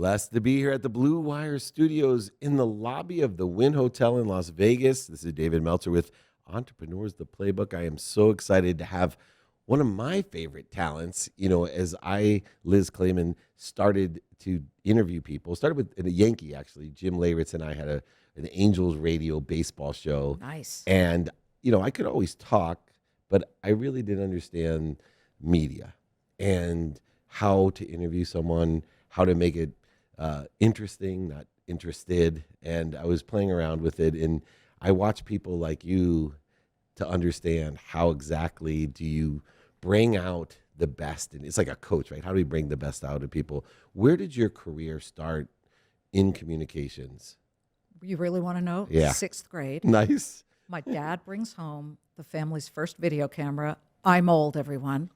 Blessed to be here at the Blue Wire Studios in the lobby of the Wynn Hotel in Las Vegas. This is David Meltzer with Entrepreneurs, the Playbook. I am so excited to have one of my favorite talents. You know, as Liz Claman, started to interview people, started with a Yankee, actually. Jim Leyritz and I had an Angels radio baseball show. Nice. And, you know, I could always talk, but I really didn't understand media and how to interview someone, how to make it interesting, not interested. And I was playing around with it, and I watch people like you to understand how exactly do you bring out the best. And it's like a coach, right? How do we bring the best out of people? Where did your career start in communications? You really want to know? Yeah. 6th grade. Nice. My dad brings home the family's first video camera. I'm old, everyone.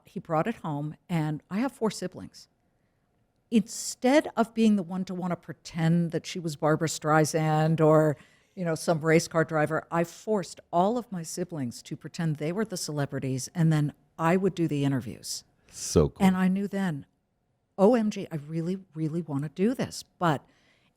He brought it home, and I have 4 siblings. Instead of being the one to want to pretend that she was Barbara Streisand or, you know, some race car driver, I forced all of my siblings to pretend they were the celebrities, and then I would do the interviews. So cool. And I knew then, OMG, I really, really want to do this. But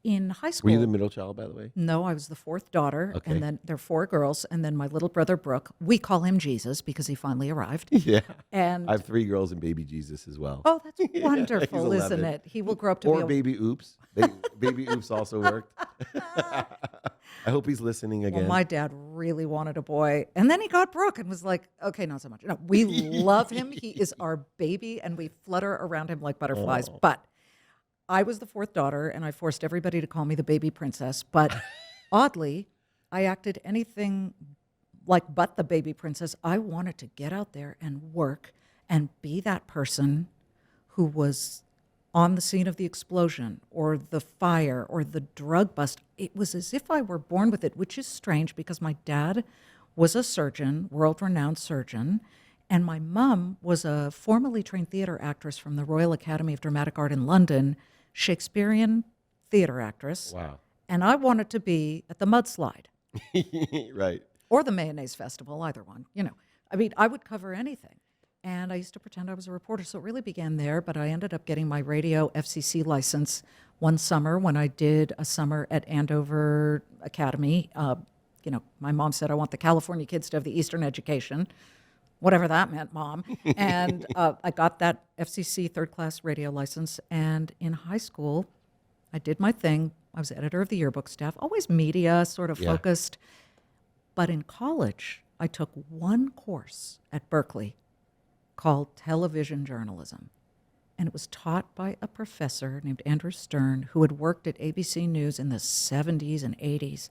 in high school... Were you the middle child, by the way? No, I was the 4th daughter, Okay. and then there are 4 girls, and then my little brother, Brooke. We call him Jesus because he finally arrived. Yeah. And I have 3 girls and baby Jesus as well. oh, that's Yeah, wonderful, he's isn't 11. it? He will grow up to Or be baby oops. Baby oops also worked. I hope he's listening again. Well, my dad really wanted a boy, and then he got Brooke and was like, okay, not so much. No, we love him. He is our baby, and we flutter around him like butterflies. Oh. But I was the 4th daughter, and I forced everybody to call me the baby princess. But oddly, I acted anything like but the baby princess. I wanted to get out there and work and be that person who was on the scene of the explosion or the fire or the drug bust. It was as if I were born with it, which is strange because my dad was a surgeon, world-renowned surgeon, and my mom was a formerly trained theater actress from the Royal Academy of Dramatic Art in London, Shakespearean theater actress. Wow. And I wanted to be at the mudslide Right. or the Mayonnaise Festival, either one. You know, I mean, I would cover anything. And I used to pretend I was a reporter. So it really began there. But I ended up getting my radio FCC license one summer when I did a summer at Andover Academy. You know, my mom said, I want the California kids to have the Eastern education, whatever that meant, Mom. And I got that FCC third-class radio license. And in high school, I did my thing. I was editor of the yearbook staff, always media sort of focused. But in college, I took one course at Berkeley called television journalism. And it was taught by a professor named Andrew Stern, who had worked at ABC News in the 70s and 80s.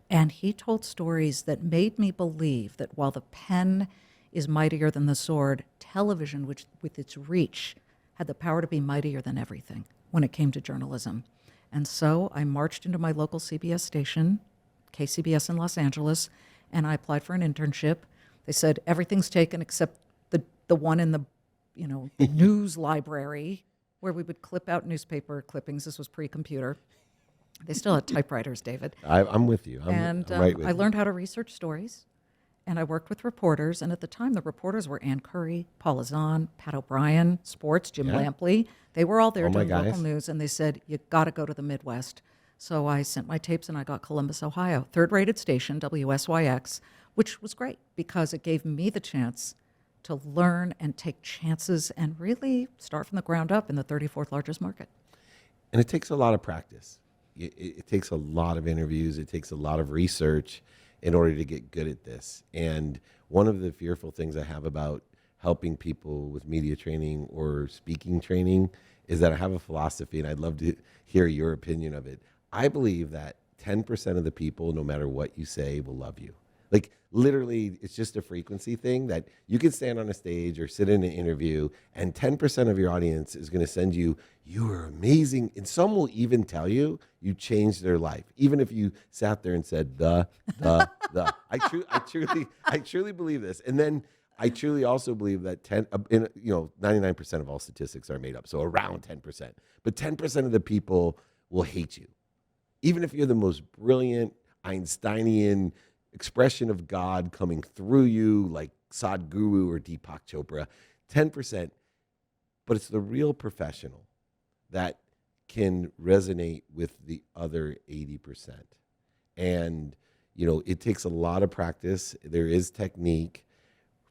And he told stories that made me believe that while the pen is mightier than the sword, television, which with its reach, had the power to be mightier than everything when it came to journalism. And so I marched into my local CBS station, KCBS in Los Angeles, and I applied for an internship. They said, everything's taken except the one in the, you know, the news library where we would clip out newspaper clippings. This was pre-computer. They still had typewriters, David. I'm with you. I'm right with I you. learned how to research stories, and I worked with reporters. And at the time, the reporters were Ann Curry, Paula Zahn, Pat O'Brien, sports, Jim Lampley. They were all there All my doing local guys. news, and they said, you got to go to the Midwest. So I sent my tapes, and I got Columbus, Ohio, third-rated station, WSYX, which was great because it gave me the chance to learn and take chances and really start from the ground up in the 34th largest market. And it takes a lot of practice. It takes a lot of interviews. It takes a lot of research in order to get good at this. And one of the fearful things I have about helping people with media training or speaking training is that I have a philosophy, and I'd love to hear your opinion of it. I believe that 10% of the people, no matter what you say, will love you. Like, literally, it's just a frequency thing that you can stand on a stage or sit in an interview, and 10% of your audience is going to send you, you are amazing. And some will even tell you you changed their life, even if you sat there and said, the. I truly believe this. And then I truly also believe that 99% of all statistics are made up, so around 10%. But 10% of the people will hate you. Even if you're the most brilliant Einsteinian expression of God coming through you, like Sadhguru or Deepak Chopra, 10%. But it's the real professional that can resonate with the other 80%. And, it takes a lot of practice. There is technique.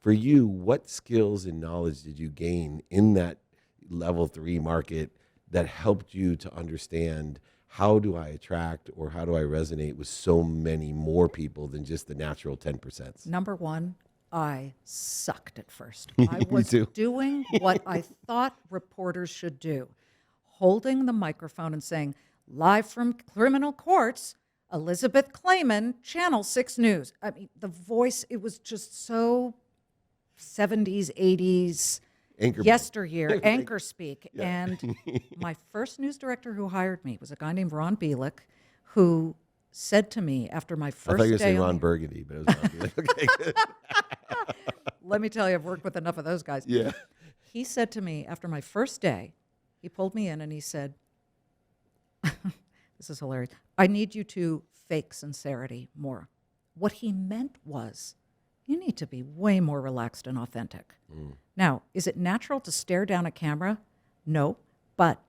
For you, what skills and knowledge did you gain in that level 3 market that helped you to understand how do I attract or how do I resonate with so many more people than just the natural 10%? Number one, I sucked at first. I Me was too. doing what I thought reporters should do, holding the microphone and saying, live from criminal courts, Elizabeth Claman, Channel 6 News. I mean, the voice, it was just so 70s, 80s, Anchorman. yesteryear, anchor speak. Yeah. And my first news director who hired me was a guy named Ron Bielik, who said to me after my I first thought you were day saying on Ron the- Burgundy, but it was Ron. Like, okay, good. Let me tell you, I've worked with enough of those guys. Yeah. He said to me after my first day, he pulled me in and he said, this is hilarious, I need you to fake sincerity more. What he meant was, you need to be way more relaxed and authentic. Now, is it natural to stare down a camera? No, but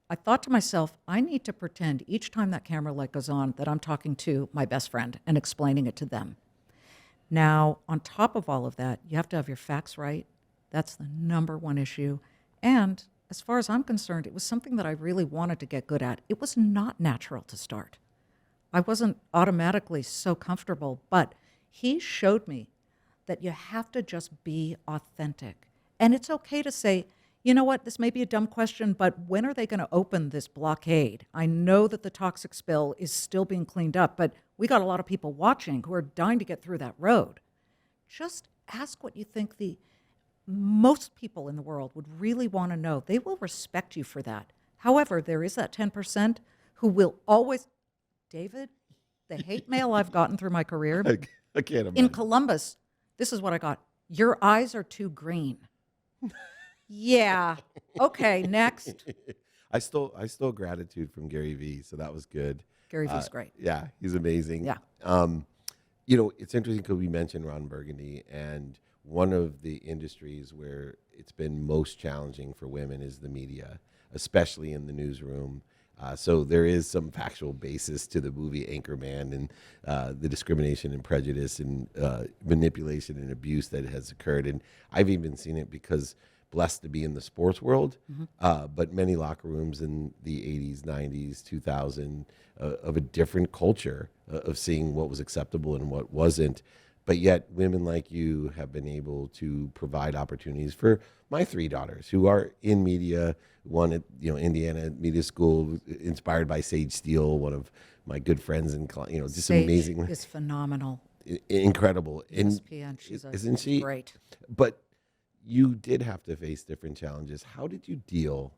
I thought to myself, I need to pretend each time that camera light goes on that I'm talking to my best friend and explaining it to them. Now, on top of all of that, you have to have your facts right. That's the number one issue. And as far as I'm concerned, it was something that I really wanted to get good at. It was not natural to start. I wasn't automatically so comfortable, but he showed me that you have to just be authentic. And it's okay to say, you know what, this may be a dumb question, but when are they going to open this blockade? I know that the toxic spill is still being cleaned up, but we got a lot of people watching who are dying to get through that road. Just ask what you think the most people in the world would really want to know. They will respect you for that. However, there is that 10% who will always, David, the hate mail I've gotten through my career, I can't in imagine. Columbus, this is what I got. Your eyes are too green. Yeah. Okay, next. I stole gratitude from Gary Vee, so that was good. Gary Vee's great. Yeah, he's amazing. Yeah. It's interesting because we mentioned Ron Burgundy, and one of the industries where it's been most challenging for women is the media, especially in the newsroom. So there is some factual basis to the movie Anchorman and the discrimination and prejudice and manipulation and abuse that has occurred. And I've even seen it because blessed to be in the sports world, but many locker rooms in the 80s, 90s, 2000 of a different culture of seeing what was acceptable and what wasn't. But yet women like you have been able to provide opportunities for my 3 daughters who are in media, one at Indiana Media School, inspired by Sage Steele, one of my good friends, and just Sage amazing, is phenomenal. incredible. And ESPN, isn't she great? But you did have to face different challenges. How did you deal?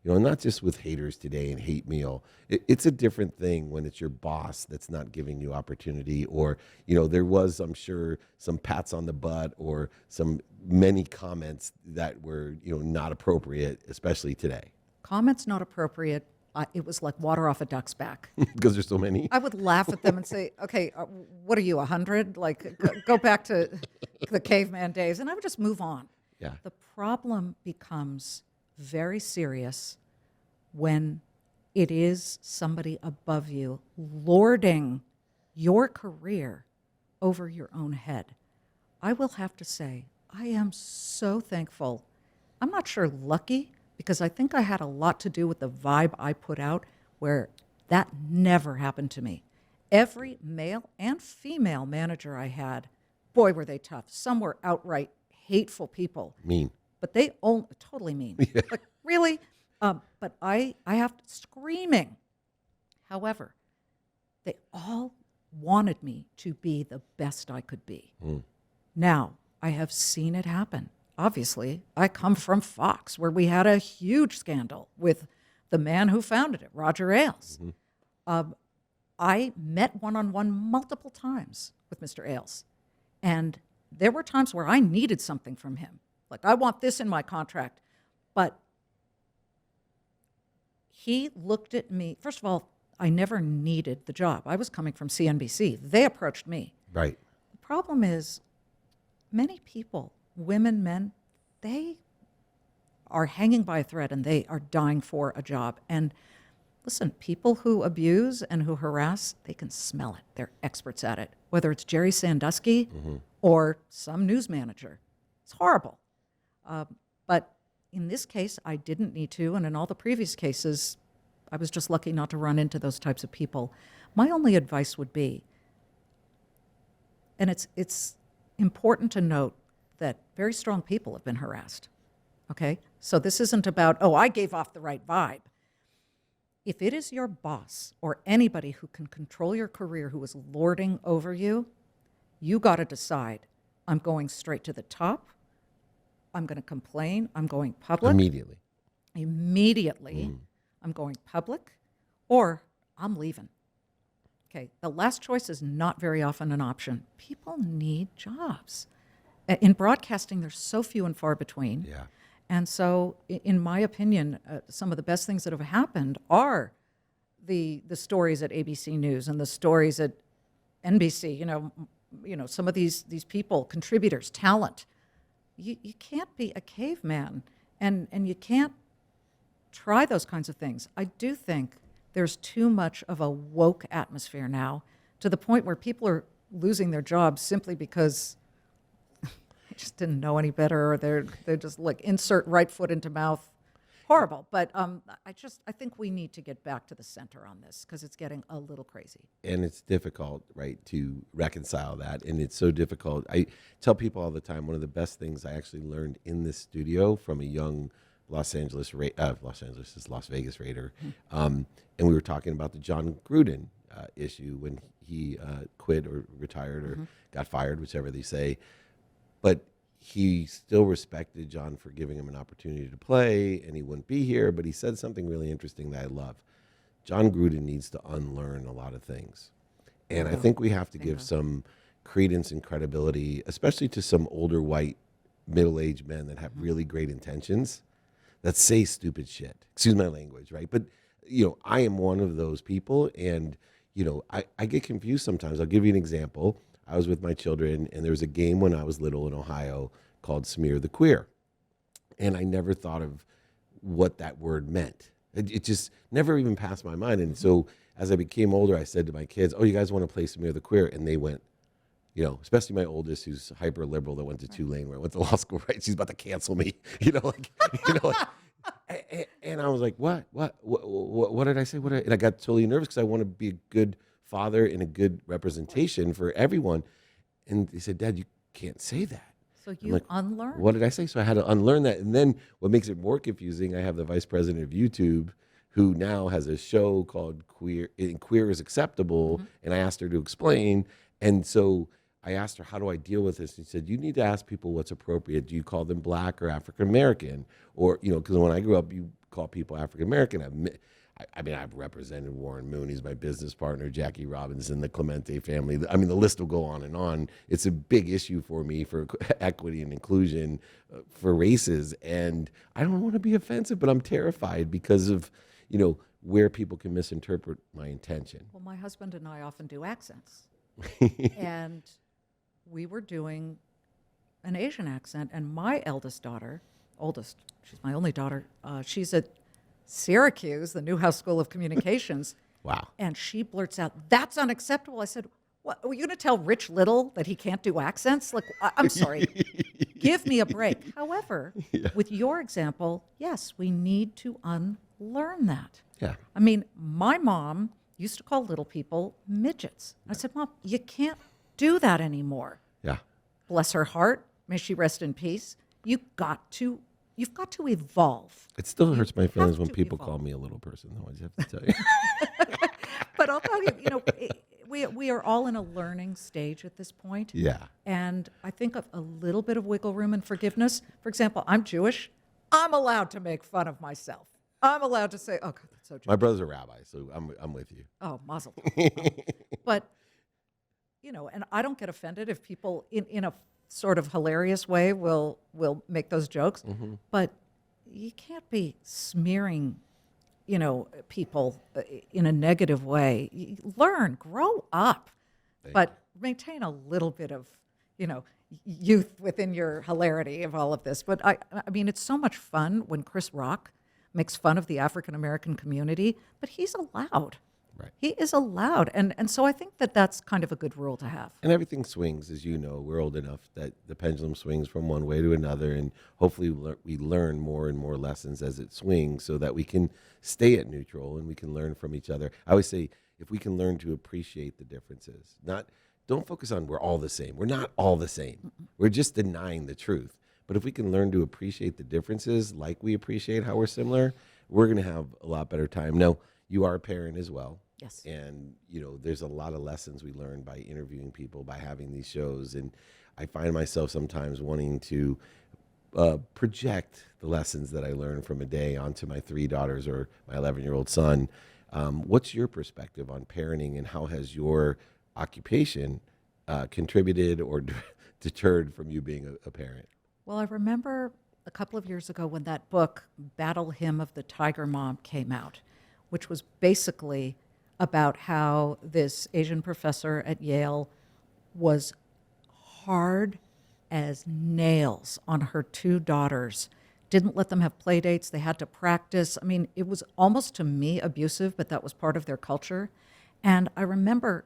Not just with haters today and hate meal. It's a different thing when it's your boss that's not giving you opportunity, or there was, I'm sure, some pats on the butt or some many comments that were not appropriate, especially today. Comments not appropriate. It was like water off a duck's back. Because there's so many. I would laugh at them and say, okay, what are you, 100? Like, go back to the caveman days. And I would just move on. Yeah. The problem becomes very serious when it is somebody above you lording your career over your own head. I will have to say, I am so thankful. I'm not sure lucky, because I think I had a lot to do with the vibe I put out, where that never happened to me. Every male and female manager I had, boy, were they tough. Some were outright hateful people. Mean. But they all totally mean. Yeah. Like, really? But I have screaming. However, they all wanted me to be the best I could be. Now, I have seen it happen. Obviously, I come from Fox, where we had a huge scandal with the man who founded it, Roger Ailes. I met one-on-one multiple times with Mr. Ailes. And there were times where I needed something from him. Like, I want this in my contract. But he looked at me. First of all, I never needed the job. I was coming from CNBC. They approached me. Right. The problem is, many people, women, men, they are hanging by a thread and they are dying for a job. And Listen, people who abuse and who harass, they can smell it. They're experts at it, whether it's Jerry Sandusky or some news manager. It's horrible. But in this case, I didn't need to, and in all the previous cases, I was just lucky not to run into those types of people. My only advice would be, and it's important to note that very strong people have been harassed, okay? So this isn't about, oh, I gave off the right vibe. If it is your boss or anybody who can control your career who is lording over you, you got to decide, I'm going straight to the top, I'm going to complain, I'm going public. Immediately. I'm going public, or I'm leaving. Okay, the last choice is not very often an option. People need jobs. In broadcasting, there's so few and far between. Yeah. And so, in my opinion, some of the best things that have happened are the stories at ABC News and the stories at NBC. You know, some of these people, contributors, talent. You can't be a caveman, and you can't try those kinds of things. I do think there's too much of a woke atmosphere now, to the point where people are losing their jobs simply because they just didn't know any better, or they're just like insert right foot into mouth. Horrible. But I think we need to get back to the center on this, because it's getting a little crazy. And it's difficult, right, to reconcile that. And it's so difficult. I tell people all the time, one of the best things I actually learned in this studio from a young Las Vegas Raider. And we were talking about the John Gruden issue when he quit or retired or got fired, whichever they say. But he still respected John for giving him an opportunity to play, and he wouldn't be here. But he said something really interesting that I love. John Gruden needs to unlearn a lot of things. And I think we have to give some credence and credibility, especially to some older white middle-aged men that have really great intentions, that say stupid shit. Excuse my language, right? But, I am one of those people, and, I get confused sometimes. I'll give you an example. I was with my children, and there was a game when I was little in Ohio called Smear the Queer. And I never thought of what that word meant. It just never even passed my mind. And so as I became older, I said to my kids, oh, you guys want to play Smear the Queer? And they went, especially my oldest, who's hyper liberal, that went to Tulane, where I went to law school, right? She's about to cancel me, and I was like, what did I say? And I got totally nervous, because I want to be a good father and a good representation for everyone. And they said, Dad, you can't say that. So you unlearn. What did I say? So I had to unlearn that. And then what makes it more confusing, I have the vice president of YouTube, who now has a show called Queer is Acceptable. And I asked her to explain. And so I asked her, how do I deal with this? And she said, you need to ask people what's appropriate. Do you call them Black or African American? Or, because when I grew up, you call people African American. I've represented Warren Moon. He's my business partner, Jackie Robinson, the Clemente family. The list will go on and on. It's a big issue for me for equity and inclusion for races. And I don't want to be offensive, but I'm terrified because of, where people can misinterpret my intention. Well, my husband and I often do accents. And we were doing an Asian accent, and my oldest, she's my only daughter, she's at Syracuse, the Newhouse School of Communications. Wow. And she blurts out, that's unacceptable. I said, what, were you going to tell Rich Little that he can't do accents? Like, I'm sorry, give me a break. However, with your example, yes, we need to unlearn that. Yeah. My mom used to call little people midgets. I said, Mom, you can't do that anymore. Yeah. Bless her heart. May she rest in peace. You've got to evolve. It still hurts my feelings when people call me a little person, though, I just have to tell you. But I'll tell you, we are all in a learning stage at this point. Yeah. And I think of a little bit of wiggle room and forgiveness. For example, I'm Jewish. I'm allowed to make fun of myself. I'm allowed to say, oh, God, that's so Jewish. My brother's a rabbi, so I'm with you. Oh, mazel. But, and I don't get offended if people in a sort of hilarious way will make those jokes. But you can't be smearing, people in a negative way. Learn, grow up, but maintain a little bit of, youth within your hilarity of all of this. But I mean, it's so much fun when Chris Rock makes fun of the African American community, but he's allowed. Right. He is allowed. And so I think that that's kind of a good rule to have. And everything swings, as you know. We're old enough that the pendulum swings from one way to another, and hopefully we learn more and more lessons as it swings so that we can stay at neutral and we can learn from each other. I always say, if we can learn to appreciate the differences, don't focus on we're all the same. We're not all the same. We're just denying the truth. But if we can learn to appreciate the differences like we appreciate how we're similar, we're going to have a lot better time. Now, you are a parent as well. Yes. And, there's a lot of lessons we learn by interviewing people, by having these shows. And I find myself sometimes wanting to project the lessons that I learned from a day onto my 3 daughters or my 11-year-old son. What's your perspective on parenting, and how has your occupation contributed or deterred from you being a parent? Well, I remember a couple of years ago when that book, Battle Hymn of the Tiger Mom, came out, which was basically about how this Asian professor at Yale was hard as nails on her 2 daughters, didn't let them have play dates. They had to practice. I mean, it was almost, to me, abusive, but that was part of their culture. And I remember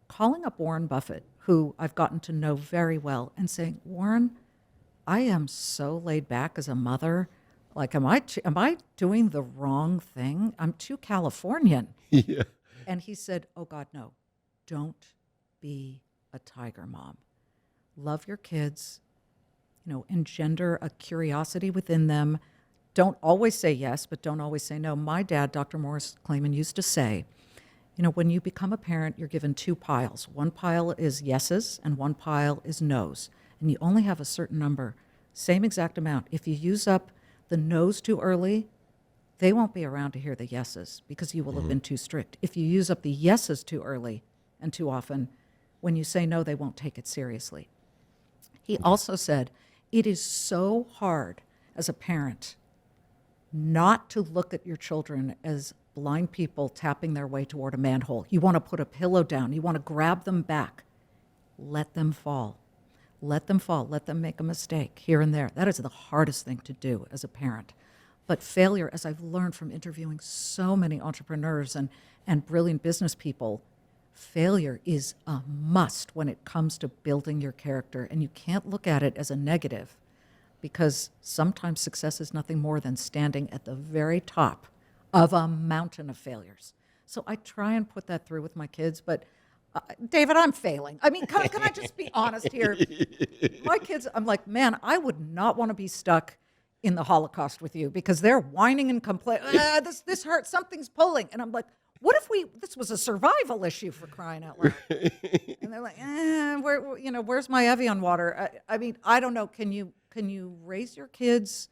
calling up Warren Buffett, who I've gotten to know very well, and saying, Warren, I am so laid back as a mother. Like, am I doing the wrong thing? I'm too Californian. Yeah. And he said, oh, God, no. Don't be a tiger mom. Love your kids, engender a curiosity within them. Don't always say yes, but don't always say no. My dad, Dr. Morris Claman, used to say, when you become a parent, you're given 2 piles. One pile is yeses and one pile is nos. And you only have a certain number, same exact amount. If you use up the no's too early, they won't be around to hear the yeses because you will have been too strict. If you use up the yeses too early and too often, when you say no, they won't take it seriously. He also said, it is so hard as a parent not to look at your children as blind people tapping their way toward a manhole. You want to put a pillow down. You want to grab them back. Let them fall. Let them fall. Let them make a mistake here and there. That is the hardest thing to do as a parent. But failure, as I've learned from interviewing so many entrepreneurs and brilliant business people, failure is a must when it comes to building your character. And you can't look at it as a negative, because sometimes success is nothing more than standing at the very top of a mountain of failures. So I try and put that through with my kids, but David, I'm failing. I mean, can I just be honest here? My kids, I'm like, man, I would not want to be stuck in the Holocaust with you, because they're whining and complaining. This hurts, something's pulling. And I'm like, what if this was a survival issue, for crying out loud? And they're like, where's my Evian water? I mean, I don't know. Can you raise your kids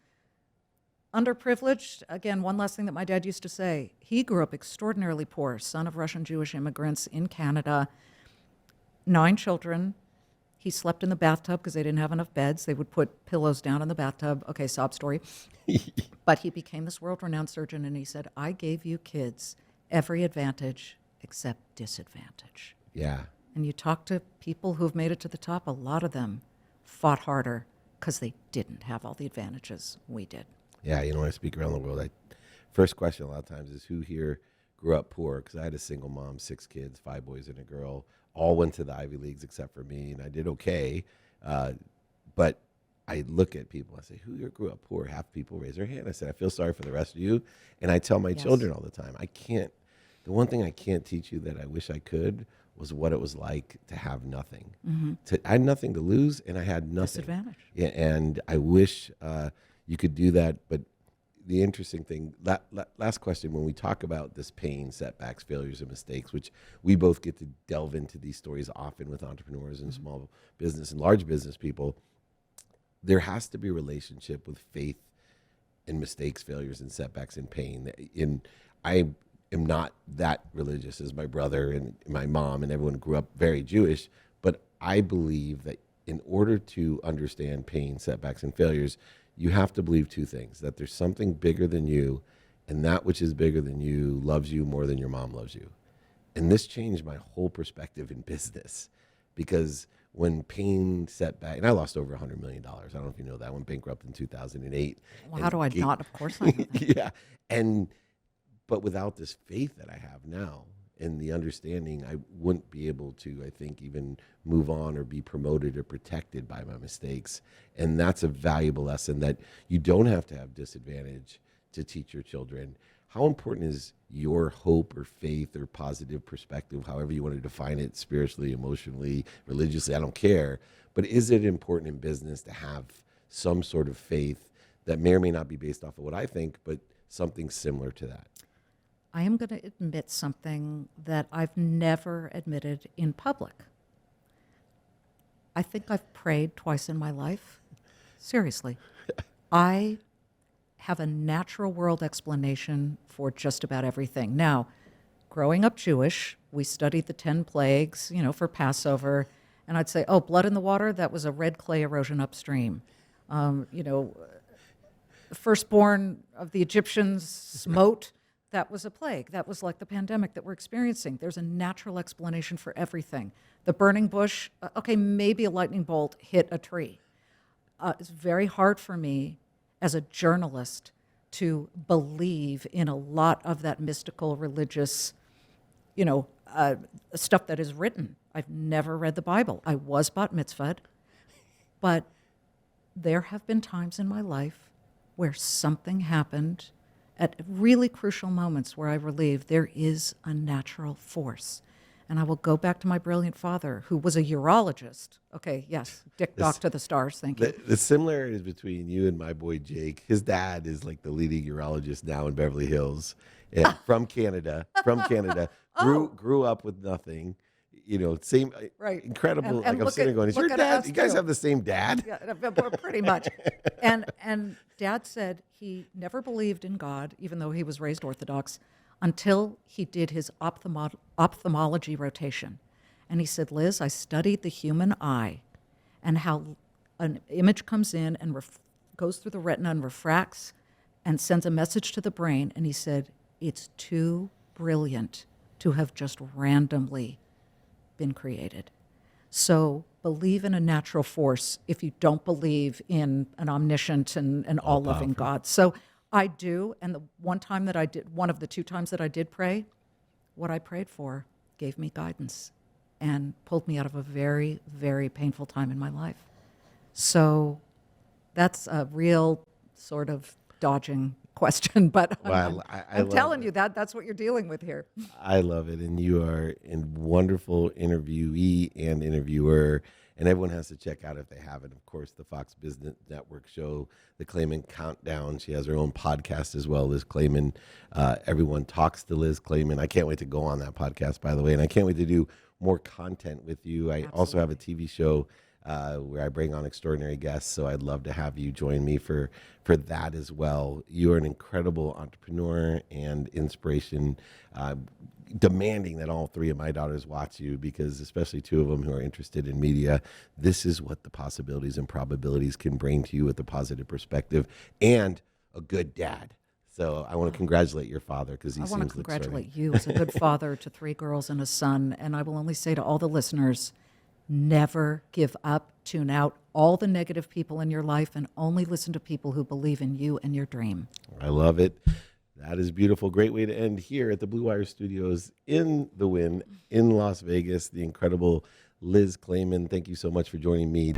underprivileged? Again, one last thing that my dad used to say, he grew up extraordinarily poor, son of Russian Jewish immigrants in Canada, 9 children. He slept in the bathtub because they didn't have enough beds. They would put pillows down in the bathtub. Okay, sob story. But he became this world-renowned surgeon, and he said, I gave you kids every advantage except disadvantage. Yeah. And you talk to people who've made it to the top, a lot of them fought harder because they didn't have all the advantages we did. Yeah, when I speak around the world, first question a lot of times is, who here grew up poor? Because I had a single mom, 6 kids, 5 boys and a girl, all went to the Ivy Leagues except for me, and I did okay. But I look at people, I say, who here grew up poor? Half people raise their hand. I said, I feel sorry for the rest of you. And I tell my children all the time, the one thing I can't teach you that I wish I could was what it was like to have nothing. I had nothing to lose, and I had nothing. Disadvantage. Yeah, and I wish you could do that. But the interesting thing, last question, when we talk about this pain, setbacks, failures, and mistakes, which we both get to delve into these stories often with entrepreneurs and small business and large business people, there has to be a relationship with faith and mistakes, failures, and setbacks and pain. I am not that religious as my brother and my mom, and everyone grew up very Jewish, but I believe that in order to understand pain, setbacks, and failures, you have to believe 2 things: that there's something bigger than you, and that which is bigger than you loves you more than your mom loves you. And this changed my whole perspective in business, because when pain set back, and I lost over $100 million. I don't know if you know that. I went bankrupt in 2008. Well, how do I not? Of course I know that. Yeah. But without this faith that I have now and the understanding, I wouldn't be able to, I think, even move on or be promoted or protected by my mistakes. And that's a valuable lesson, that you don't have to have disadvantage to teach your children. How important is your hope or faith or positive perspective, however you want to define it, spiritually, emotionally, religiously, I don't care. But is it important in business to have some sort of faith that may or may not be based off of what I think, but something similar to that? I am going to admit something that I've never admitted in public. I think I've prayed twice in my life. Seriously. I have a natural world explanation for just about everything. Now, growing up Jewish, we studied the 10 plagues, for Passover, and I'd say, oh, blood in the water, that was a red clay erosion upstream. Firstborn of the Egyptians smote, that was a plague. That was like the pandemic that we're experiencing. There's a natural explanation for everything. The burning bush, okay, maybe a lightning bolt hit a tree. It's very hard for me as a journalist to believe in a lot of that mystical, religious, stuff that is written. I've never read the Bible. I was bat mitzvahed, but there have been times in my life where something happened at really crucial moments where I believe there is a natural force. And I will go back to my brilliant father, who was a urologist. Okay, yes, Dick Doc to the stars, thank you. The similarities between you and my boy Jake, his dad is like the leading urologist now in Beverly Hills, and from Canada, grew up with nothing. Same, right. Incredible. And like I'm sitting there going, is your dad? You guys have the same dad? Yeah, pretty much. And Dad said he never believed in God, even though he was raised Orthodox, until he did his ophthalmology rotation. And he said, Liz, I studied the human eye and how an image comes in and goes through the retina and refracts and sends a message to the brain. And he said, it's too brilliant to have just randomly been created. So believe in a natural force if you don't believe in an omniscient and all-loving God. So I do, and one of the two times that I did pray, what I prayed for gave me guidance and pulled me out of a very, very painful time in my life. So that's a real sort of dodging question, but I'm telling you that's what you're dealing with here. I love it, and you are a wonderful interviewee and interviewer, and everyone has to check out, if they haven't, of course, the Fox Business Network show, the Claman Countdown. She has her own podcast as well, Liz Claman. Everyone talks to Liz Claman. I can't wait to go on that podcast, by the way, and I can't wait to do more content with you. I also have a TV show where I bring on extraordinary guests, so I'd love to have you join me for that as well. You're an incredible entrepreneur and inspiration, demanding that all three of my daughters watch you, because especially two of them who are interested in media, this is what the possibilities and probabilities can bring to you with a positive perspective and a good dad. So I want to congratulate your father, because he seems like I want to congratulate you as a good father to 3 girls and a son, and I will only say to all the listeners, never give up, tune out all the negative people in your life, and only listen to people who believe in you and your dream. I love it. That is beautiful. Great way to end here at the Blue Wire Studios in the Wynn in Las Vegas. The incredible Liz Claman. Thank you so much for joining me.